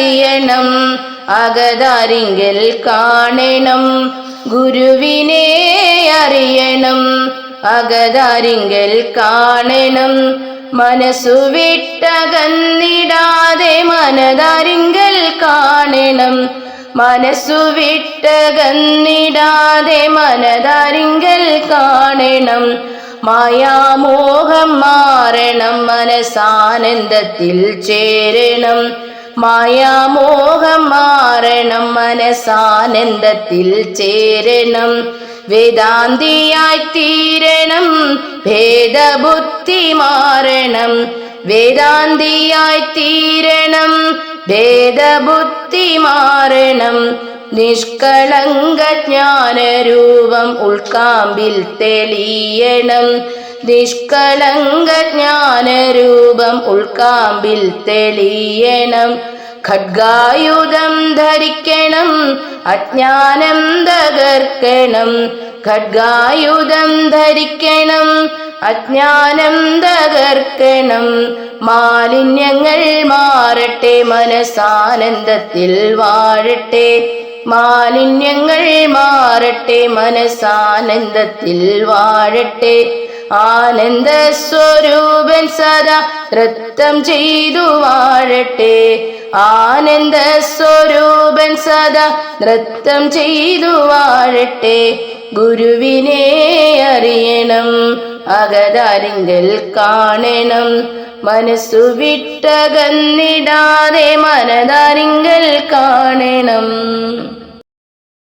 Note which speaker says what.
Speaker 1: അറിയണം അകതാരിങ്കൽ കാണണം ഗുരുവിനെ അറിയണം അകതാരിങ്കൽ കാണണം മനസ്സു വിട്ടകന്നിടാതെ മനതാരിങ്കൽ കാണണം മനസ്സു വിട്ടകന്നിടാതെ മനതാരിങ്കൽ കാണണം മായാമോഹം മാറണം മനസാനന്ദത്തിൽ ചേരണം മായാമോഹം മാറണം മനസാനന്ദത്തിൽ ചേരണം വേദാന്തിയായി തീരണം ഭേദബുദ്ധി മാറണം വേദാന്തിയായി തീരണം ഭേദബുദ്ധി മാറണം നിഷ്കളങ്ക ജ്ഞാനരൂപം ഉൾക്കാമ്പിൽ തെളിയണം നിഷ്കളങ്ക ജ്ഞാനരൂപം ഉൾക്കാമ്പിൽ തെളിയണം ഖഡ്ഗായുധം ധരിക്കണം അജ്ഞാനം തകർക്കണം ഖഡ്ഗായുധം ധരിക്കണം അജ്ഞാനം തകർക്കണം മാലിന്യങ്ങൾ മാറട്ടെ മനസാനന്ദത്തിൽ വാഴട്ടെ മാലിന്യങ്ങൾ മാറട്ടെ മനസാനന്ദത്തിൽ വാഴട്ടെ ആനന്ദ സ്വരൂപൻ സദാ നൃത്തം ചെയ്തു വാഴട്ടെ ആനന്ദ സ്വരൂപൻ സദാ നൃത്തം ചെയ്തു വാഴട്ടെ ഗുരുവിനെ അറിയണം അകതാരിങ്കൽ കാണണം മനസ്സു വിട്ടകന്നിടാതെ മനതാരിങ്കൽ കാണണം.